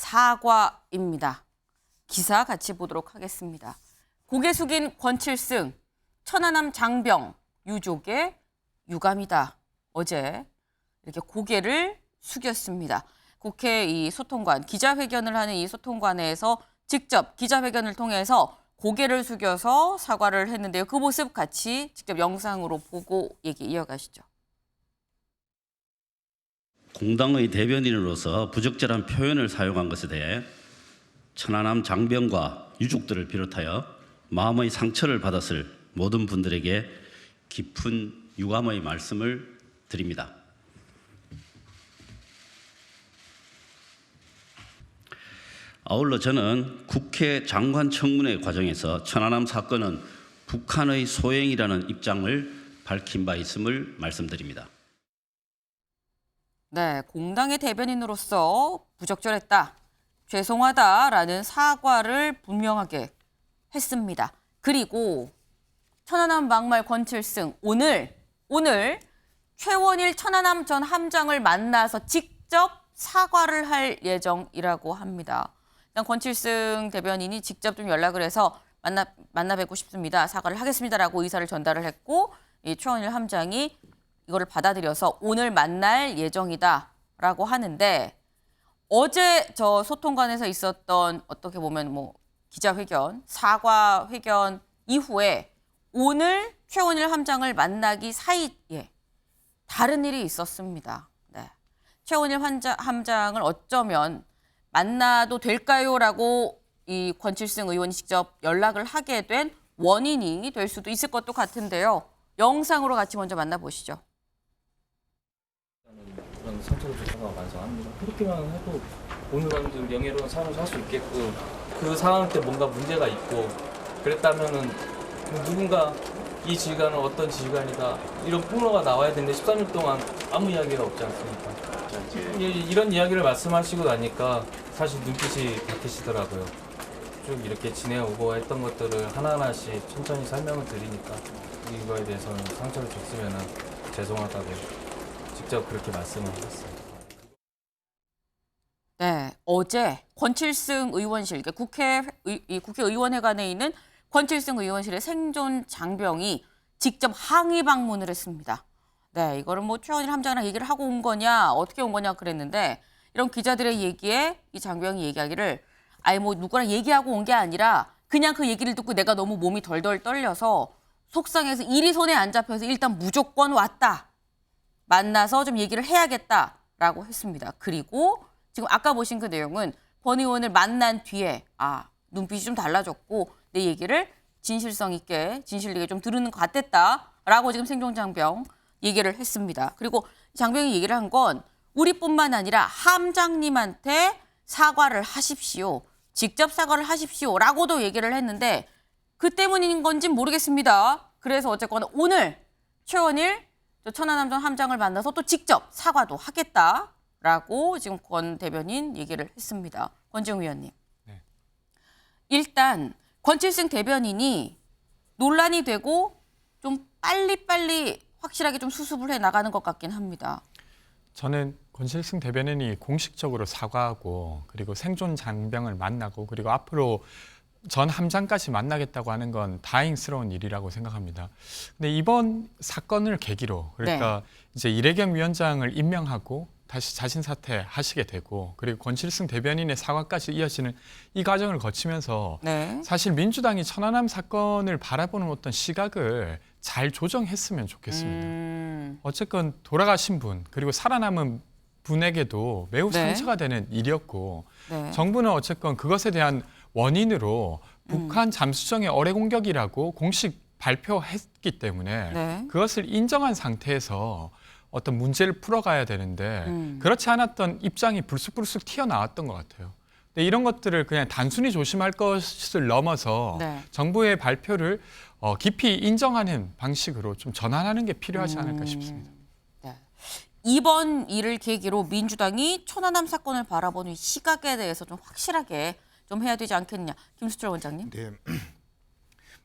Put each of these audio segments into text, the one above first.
사과입니다. 기사 같이 보도록 하겠습니다. 고개 숙인 권칠승, 천안함 장병, 유족의 유감이다. 어제 이렇게 고개를 숙였습니다. 국회 이 소통관, 기자회견을 하는 이 소통관에서 직접 기자회견을 통해서 고개를 숙여서 사과를 했는데요. 그 모습 같이 직접 영상으로 보고 얘기 이어가시죠. 공당의 대변인으로서 부적절한 표현을 사용한 것에 대해 천안함 장병과 유족들을 비롯하여 마음의 상처를 받았을 모든 분들에게 깊은 유감의 말씀을 드립니다. 아울러 저는 국회 장관 청문회 과정에서 천안함 사건은 북한의 소행이라는 입장을 밝힌 바 있음을 말씀드립니다. 네, 공당의 대변인으로서 부적절했다, 죄송하다라는 사과를 분명하게 했습니다. 그리고 천안함 막말 권칠승, 오늘 최원일 천안함 전 함장을 만나서 직접 사과를 할 예정이라고 합니다. 일단 권칠승 대변인이 직접 좀 연락을 해서 만나 뵙고 싶습니다, 사과를 하겠습니다라고 의사를 전달을 했고, 이 최원일 함장이 이거를 받아들여서 오늘 만날 예정이다라고 하는데, 어제 저 소통관에서 있었던 어떻게 보면 뭐 기자회견, 사과 회견 이후에 오늘 최원일 함장을 만나기 사이에 다른 일이 있었습니다. 네. 최원일 함장을 어쩌면 만나도 될까요?라고 이 권칠승 의원이 직접 연락을 하게 된 원인이 될 수도 있을 것도 같은데요. 영상으로 같이 먼저 만나보시죠. 그런 상처를 줬다가 완성합니다. 그렇게만 해도 오늘 같은 명예로운 삶을 살 수 있게끔, 그 상황 때 뭔가 문제가 있고 그랬다면은 누군가 이 지휘관은 어떤 지휘관이다 이런 폭로가 나와야 되는데 13일 동안 아무 이야기가 없지 않습니까? 이런 이야기를 말씀하시고 나니까 사실 눈빛이 바뀌시더라고요. 쭉 이렇게 지내오고 했던 것들을 하나하나씩 천천히 설명을 드리니까 이거에 대해서는 상처를 줬으면 죄송하다고 직접 그렇게 말씀을 하셨어요. 네, 어제 권칠승 의원실, 국회의원회관에 있는 권칠승 의원실의 생존 장병이 직접 항의 방문을 했습니다. 네, 이거를 뭐 최원일 함장이랑 얘기를 하고 온 거냐, 어떻게 온 거냐 그랬는데, 이런 기자들의 얘기에 이 장병이 얘기하기를, 아니 뭐 누구랑 얘기하고 온 게 아니라 그냥 그 얘기를 듣고 내가 너무 몸이 덜덜 떨려서 속상해서 일이 손에 안 잡혀서 일단 무조건 왔다. 만나서 좀 얘기를 해야겠다라고 했습니다. 그리고 지금 아까 보신 그 내용은 권 의원을 만난 뒤에 눈빛이 좀 달라졌고 내 얘기를 진실성 있게, 진실 있게 좀 들은 것 같았다라고 지금 생존 장병 얘기를 했습니다. 그리고 장병이 얘기를 한 건 우리뿐만 아니라 함장님한테 사과를 하십시오, 직접 사과를 하십시오라고도 얘기를 했는데 그 때문인 건지 모르겠습니다. 그래서 어쨌거나 오늘 최원일 천안함 전 함장을 만나서 또 직접 사과도 하겠다라고 지금 권 대변인 얘기를 했습니다. 권지웅 위원님. 네. 일단 권칠승 대변인이 논란이 되고 좀 빨리빨리 확실하게 좀 수습을 해 나가는 것 같긴 합니다. 저는 권칠승 대변인이 공식적으로 사과하고 그리고 생존 장병을 만나고 그리고 앞으로 전 함장까지 만나겠다고 하는 건 다행스러운 일이라고 생각합니다. 근데 이번 사건을 계기로 그러니까 이제 이래경 위원장을 임명하고 다시 자진 사퇴하시게 되고 그리고 권칠승 대변인의 사과까지 이어지는 이 과정을 거치면서 사실 민주당이 천안함 사건을 바라보는 어떤 시각을 잘 조정했으면 좋겠습니다. 어쨌건 돌아가신 분 그리고 살아남은 분에게도 매우 상처가 되는 일이었고 정부는 어쨌건 그것에 대한 원인으로 북한 잠수정의 어뢰 공격이라고 공식 발표했기 때문에 그것을 인정한 상태에서 어떤 문제를 풀어가야 되는데 그렇지 않았던 입장이 불쑥불쑥 튀어나왔던 것 같아요. 근데 이런 것들을 그냥 단순히 조심할 것을 넘어서 정부의 발표를 깊이 인정하는 방식으로 좀 전환하는 게 필요하지 않을까 싶습니다. 이번 일을 계기로 민주당이 천안함 사건을 바라보는 시각에 대해서 좀 확실하게 좀 해야 되지 않겠느냐. 김수철 원장님. 네.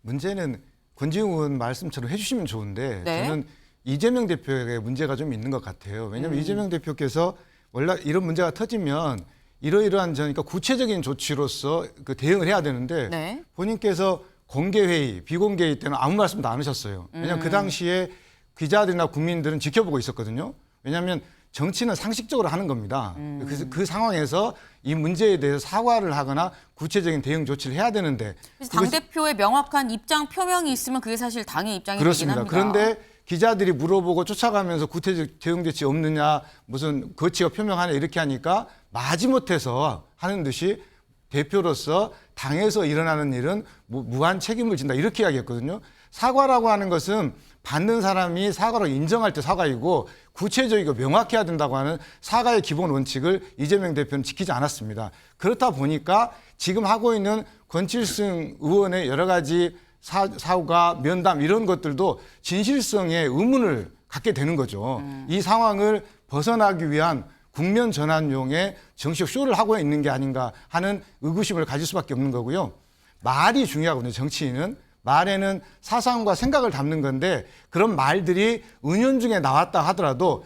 문제는 권지웅 의원 말씀처럼 해주시면 좋은데 저는 이재명 대표에게 문제가 좀 있는 것 같아요. 왜냐하면 이재명 대표께서 원래 이런 문제가 터지면 이러이러한 그러니까 구체적인 조치로서 그 대응을 해야 되는데 네. 본인께서 공개회의, 비공개회의 때는 아무 말씀도 안 하셨어요. 왜냐하면 그 당시에 기자들이나 국민들은 지켜보고 있었거든요. 왜냐하면 정치는 상식적으로 하는 겁니다. 그래서 그 상황에서 이 문제에 대해서 사과를 하거나 구체적인 대응 조치를 해야 되는데 그래서 당대표의 명확한 입장 표명이 있으면 그게 사실 당의 입장이 그렇습니다. 되긴 합니다. 그런데 기자들이 물어보고 쫓아가면서 구체적 대응 조치 없느냐, 무슨 거치가 표명하냐 이렇게 하니까 마지못해서 하는 듯이 대표로서 당에서 일어나는 일은 무한 책임을 진다 이렇게 이야기했거든요. 사과라고 하는 것은 받는 사람이 사과로 인정할 때 사과이고 구체적이고 명확해야 된다고 하는 사과의 기본 원칙을 이재명 대표는 지키지 않았습니다. 그렇다 보니까 지금 하고 있는 권칠승 의원의 여러 가지 사과, 면담 이런 것들도 진실성에 의문을 갖게 되는 거죠. 이 상황을 벗어나기 위한 국면 전환용의 정치적 쇼를 하고 있는 게 아닌가 하는 의구심을 가질 수밖에 없는 거고요. 말이 중요하거든요. 정치인은. 말에는 사상과 생각을 담는 건데 그런 말들이 은연중에 나왔다 하더라도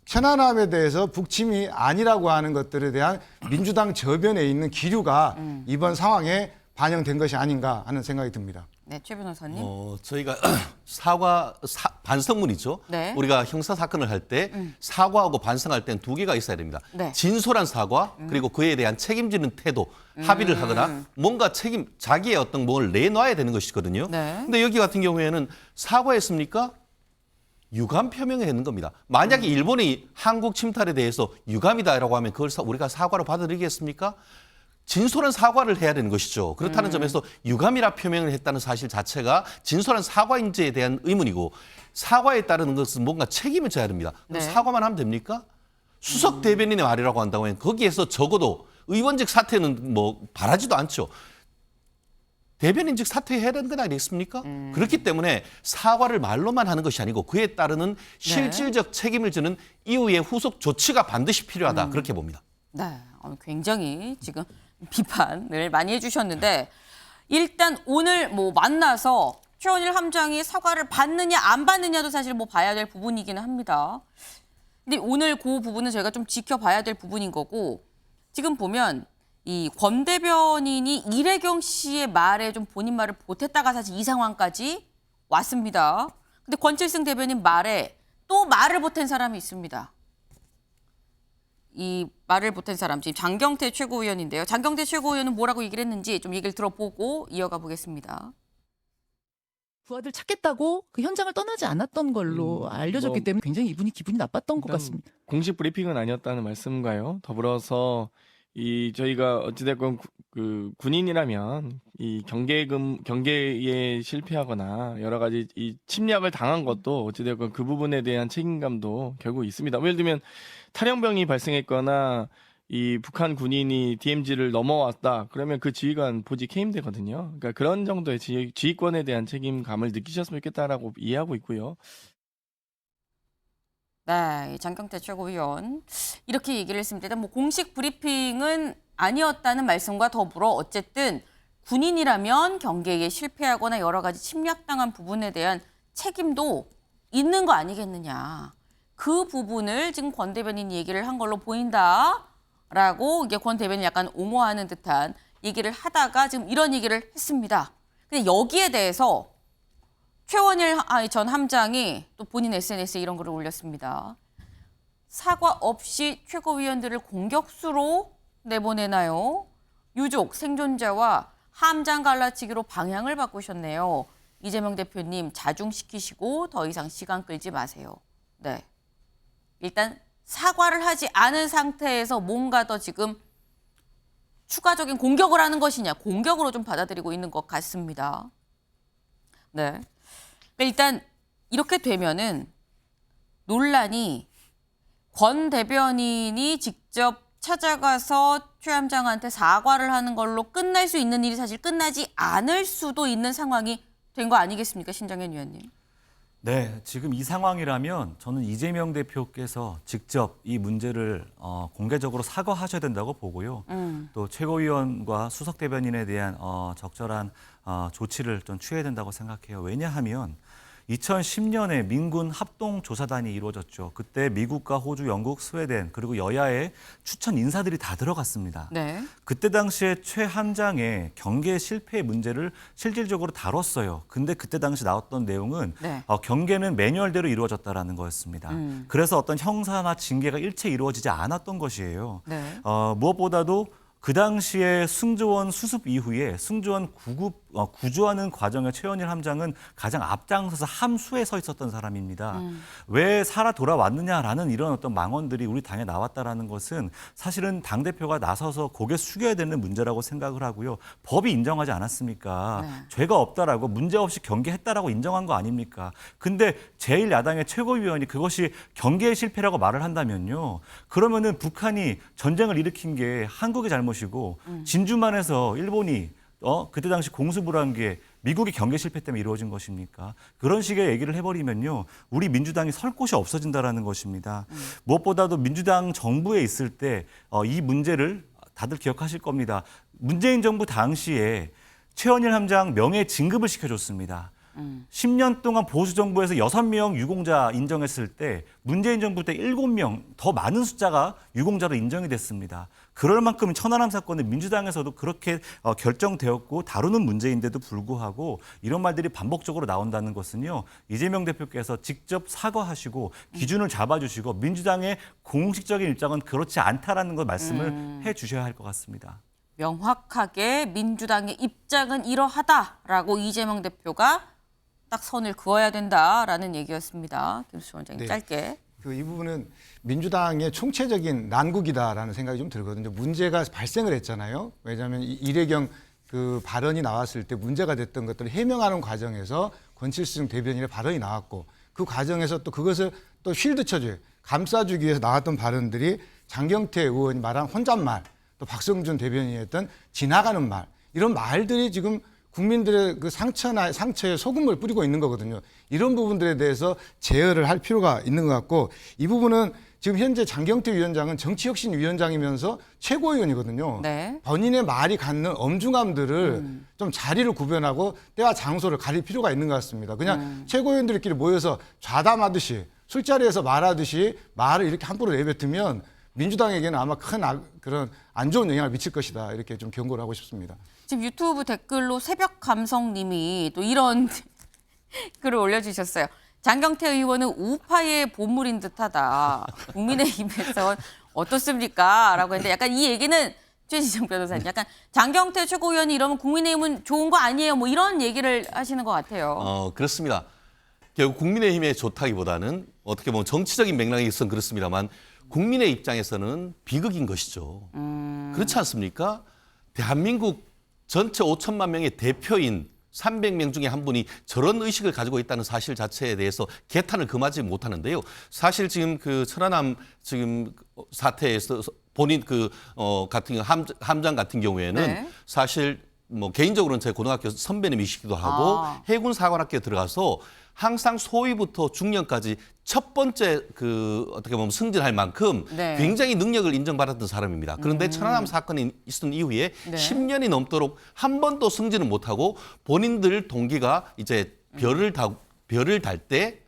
천안함에 대해서 북침이 아니라고 하는 것들에 대한 민주당 저변에 있는 기류가 이번 상황에 반영된 것이 아닌가 하는 생각이 듭니다. 네, 최 변호사님. 저희가 반성문이죠. 네. 우리가 형사 사건을 할 때 사과하고 반성할 때는 두 개가 있어야 됩니다. 네. 진솔한 사과 그리고 그에 대한 책임지는 태도 합의를 하거나 뭔가 자기의 어떤 뭘 내놔야 되는 것이거든요. 네. 근데 여기 같은 경우에는 사과했습니까? 유감 표명을 했는 겁니다. 만약에 일본이 한국 침탈에 대해서 유감이다라고 하면 그걸 우리가 사과로 받아들이겠습니까? 진솔한 사과를 해야 되는 것이죠. 그렇다는 점에서 유감이라 표명을 했다는 사실 자체가 진솔한 사과인지에 대한 의문이고 사과에 따르는 것은 뭔가 책임을 져야 됩니다. 그럼 네. 사과만 하면 됩니까? 수석 대변인의 말이라고 한다고 하면 거기에서 적어도 의원직 사퇴는 뭐 바라지도 않죠. 대변인직 사퇴해야 되는 건 아니겠습니까? 그렇기 때문에 사과를 말로만 하는 것이 아니고 그에 따르는 실질적 책임을 지는 이후의 후속 조치가 반드시 필요하다. 그렇게 봅니다. 네, 굉장히 지금 비판을 많이 해주셨는데 일단 오늘 뭐 만나서 최원일 함장이 사과를 받느냐 안 받느냐도 사실 뭐 봐야 될 부분이기는 합니다. 근데 오늘 그 부분은 저희가 좀 지켜봐야 될 부분인 거고 지금 보면 이 권 대변인이 이래경 씨의 말에 좀 본인 말을 보탰다가 사실 이 상황까지 왔습니다. 근데 권칠승 대변인 말에 또 말을 보탠 사람이 있습니다. 이 말을 보탠 사람 지금 장경태 최고위원인데요. 장경태 최고위원은 뭐라고 얘기를 했는지 좀 얘기를 들어보고 이어가 보겠습니다. 부하들 찾겠다고 그 현장을 떠나지 않았던 걸로 알려졌기 때문에 굉장히 이분이 기분이 나빴던 것 같습니다. 공식 브리핑은 아니었다는 말씀과요. 더불어서 저희가 어찌됐건 그 군인이라면 이 경계에 실패하거나 여러 가지 이 침략을 당한 것도 어찌됐건 그 부분에 대한 책임감도 결국 있습니다. 예를 들면 탈영병이 발생했거나 이 북한 군인이 DMZ를 넘어왔다. 그러면 그 지휘관 보직 해임되거든요. 그러니까 그런 정도의 지휘권에 대한 책임감을 느끼셨으면 좋겠다라고 이해하고 있고요. 네, 장경태 최고위원 이렇게 얘기를 했습니다. 일단 뭐 공식 브리핑은 아니었다는 말씀과 더불어 어쨌든 군인이라면 경계에 실패하거나 여러 가지 침략당한 부분에 대한 책임도 있는 거 아니겠느냐. 그 부분을 지금 권 대변인이 얘기를 한 걸로 보인다라고 이게 권 대변인이 약간 옹호하는 듯한 얘기를 하다가 지금 이런 얘기를 했습니다. 근데 여기에 대해서 최원일 전 함장이 또 본인 SNS에 이런 글을 올렸습니다. 사과 없이 최고위원들을 공격수로 내보내나요? 유족, 생존자와 함장 갈라치기로 방향을 바꾸셨네요. 이재명 대표님 자중시키시고 더 이상 시간 끌지 마세요. 네, 일단 사과를 하지 않은 상태에서 뭔가 더 지금 추가적인 공격을 하는 것이냐, 공격으로 좀 받아들이고 있는 것 같습니다. 네. 일단 이렇게 되면은 논란이 권 대변인이 직접 찾아가서 최 함장한테 사과를 하는 걸로 끝날 수 있는 일이 사실 끝나지 않을 수도 있는 상황이 된 거 아니겠습니까, 신정현 위원님? 네, 지금 이 상황이라면 저는 이재명 대표께서 직접 이 문제를 공개적으로 사과하셔야 된다고 보고요. 또 최고위원과 수석 대변인에 대한 적절한 조치를 좀 취해야 된다고 생각해요. 왜냐하면 2010년에 민군 합동조사단이 이루어졌죠. 그때 미국과 호주, 영국, 스웨덴 그리고 여야의 추천 인사들이 다 들어갔습니다. 네. 그때 당시에 최 함장의 경계 실패의 문제를 실질적으로 다뤘어요. 근데 그때 당시 나왔던 내용은 네. 경계는 매뉴얼대로 이루어졌다라는 거였습니다. 그래서 어떤 형사나 징계가 일체 이루어지지 않았던 것이에요. 네. 무엇보다도 그 당시에 승조원 수습 이후에 승조원 구조하는 과정에 최현일 함장은 가장 앞장서서 함수에 서 있었던 사람입니다. 왜 살아 돌아왔느냐라는 이런 어떤 망언들이 우리 당에 나왔다라는 것은 사실은 당대표가 나서서 고개 숙여야 되는 문제라고 생각을 하고요. 법이 인정하지 않았습니까? 네. 죄가 없다라고 문제없이 경계했다라고 인정한 거 아닙니까? 근데 제1야당의 최고위원이 그것이 경계의 실패라고 말을 한다면요. 그러면은 북한이 전쟁을 일으킨 게 한국의 잘못이고 진주만에서 일본이 그때 당시 공습을 한 게 미국의 경계 실패 때문에 이루어진 것입니까? 그런 식의 얘기를 해버리면요. 우리 민주당이 설 곳이 없어진다라는 것입니다. 무엇보다도 민주당 정부에 있을 때 이 문제를 다들 기억하실 겁니다. 문재인 정부 당시에 최현일 함장 명예 진급을 시켜줬습니다. 10년 동안 보수 정부에서 6명 유공자 인정했을 때 문재인 정부 때 7명 더 많은 숫자가 유공자로 인정이 됐습니다. 그럴 만큼 천안함 사건은 민주당에서도 그렇게 결정되었고 다루는 문제인데도 불구하고 이런 말들이 반복적으로 나온다는 것은요. 이재명 대표께서 직접 사과하시고 기준을 잡아주시고 민주당의 공식적인 입장은 그렇지 않다라는 걸 말씀을 해 주셔야 할 것 같습니다. 명확하게 민주당의 입장은 이러하다라고 이재명 대표가 딱 선을 그어야 된다라는 얘기였습니다. 김수철 원장님 네. 짧게. 이 부분은 민주당의 총체적인 난국이다라는 생각이 좀 들거든요. 문제가 발생을 했잖아요. 왜냐하면 이례경 그 발언이 나왔을 때 문제가 됐던 것들을 해명하는 과정에서 권칠승 대변인의 발언이 나왔고 그 과정에서 또 그것을 또 쉴드 쳐줘요. 감싸주기 위해서 나왔던 발언들이 장경태 의원이 말한 혼잣말, 또 박성준 대변인이 했던 지나가는 말, 이런 말들이 지금 국민들의 그 상처에 소금을 뿌리고 있는 거거든요. 이런 부분들에 대해서 제어를 할 필요가 있는 것 같고, 이 부분은 지금 현재 장경태 위원장은 정치혁신위원장이면서 최고위원이거든요. 네. 본인의 말이 갖는 엄중함들을 좀 자리를 구별하고 때와 장소를 가릴 필요가 있는 것 같습니다. 그냥 최고위원들끼리 모여서 좌담하듯이 술자리에서 말하듯이 말을 이렇게 함부로 내뱉으면 민주당에게는 아마 큰 그런 안 좋은 영향을 미칠 것이다. 이렇게 좀 경고를 하고 싶습니다. 지금 유튜브 댓글로 새벽 감성님이 또 이런 글을 올려주셨어요. 장경태 의원은 우파의 보물인 듯하다. 국민의힘에서 어떻습니까? 라고 했는데 약간 이 얘기는 최지정 변호사님 약간 장경태 최고위원이 이러면 국민의힘은 좋은 거 아니에요? 뭐 이런 얘기를 하시는 것 같아요. 그렇습니다. 결국 국민의힘에 좋다기보다는 어떻게 보면 정치적인 맥락에 있어서는 그렇습니다만 국민의 입장에서는 비극인 것이죠. 그렇지 않습니까? 대한민국 전체 5천만 명의 대표인 300명 중에 한 분이 저런 의식을 가지고 있다는 사실 자체에 대해서 개탄을 금하지 못하는데요. 사실 지금 그 천안함 지금 사태에서 본인 같은 함장 같은 경우에는 네. 사실 뭐 개인적으로는 제 고등학교 선배님이시기도 하고 해군 사관학교에 들어가서 항상 소위부터 중령까지 첫 번째 어떻게 보면 승진할 만큼 네. 굉장히 능력을 인정받았던 사람입니다. 그런데 천안함 사건이 있었던 이후에 네. 10년이 넘도록 한 번도 승진을 못하고 본인들 동기가 이제 별을 달 때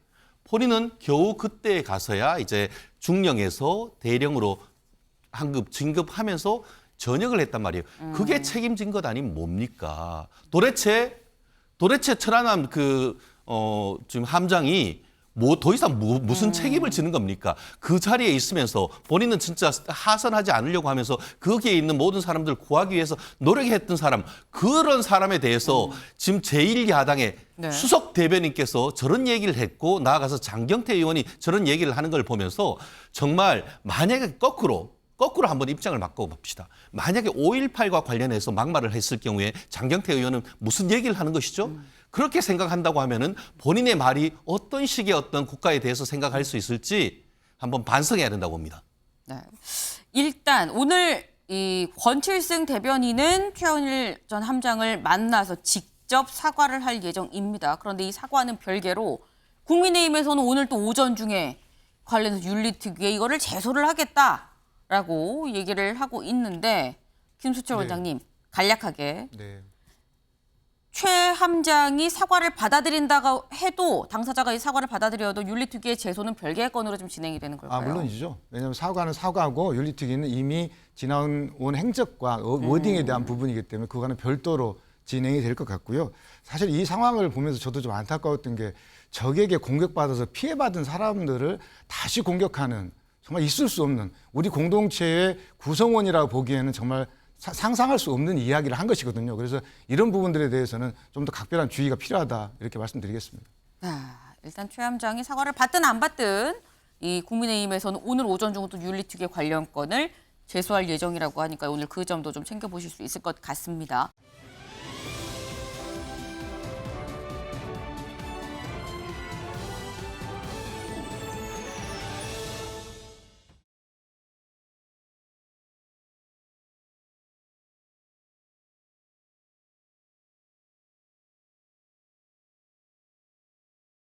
본인은 겨우 그때 가서야 이제 중령에서 대령으로 진급하면서 전역을 했단 말이에요. 그게 책임진 것 아니면 뭡니까? 도대체 천안함 지금 함장이 더 이상 무슨 책임을 지는 겁니까? 그 자리에 있으면서 본인은 진짜 하선하지 않으려고 하면서 거기에 있는 모든 사람들 구하기 위해서 노력했던 사람, 그런 사람에 대해서 지금 제1야당의 네. 수석 대변인께서 저런 얘기를 했고 나아가서 장경태 의원이 저런 얘기를 하는 걸 보면서 정말 만약에 거꾸로 한번 입장을 바꿔봅시다. 만약에 5.18과 관련해서 막말을 했을 경우에 장경태 의원은 무슨 얘기를 하는 것이죠? 그렇게 생각한다고 하면은 본인의 말이 어떤 식의 어떤 국가에 대해서 생각할 수 있을지 한번 반성해야 된다고 봅니다. 네. 일단 오늘 이 권칠승 대변인은 최현일 전 함장을 만나서 직접 사과를 할 예정입니다. 그런데 이 사과는 별개로 국민의힘에서는 오늘 또 오전 중에 관련해서 윤리특위에 이거를 제소를 하겠다라고 얘기를 하고 있는데 김수철 네. 원장님 간략하게. 네. 최 함장이 사과를 받아들인다고 해도 당사자가 이 사과를 받아들여도 윤리특위의 제소는 별개의 건으로 좀 진행이 되는 걸까요? 물론이죠. 왜냐하면 사과는 사과고 윤리특위는 이미 지나온 행적과 워딩에 대한 부분이기 때문에 그거는 별도로 진행이 될 것 같고요. 사실 이 상황을 보면서 저도 좀 안타까웠던 게 적에게 공격받아서 피해받은 사람들을 다시 공격하는 정말 있을 수 없는 우리 공동체의 구성원이라고 보기에는 정말 상상할 수 없는 이야기를 한 것이거든요. 그래서 이런 부분들에 대해서는 좀 더 각별한 주의가 필요하다 이렇게 말씀드리겠습니다. 일단 최 함장이 사과를 받든 안 받든 이 국민의힘에서는 오늘 오전 중부터 윤리특위 관련 건을 제소할 예정이라고 하니까 오늘 그 점도 좀 챙겨보실 수 있을 것 같습니다.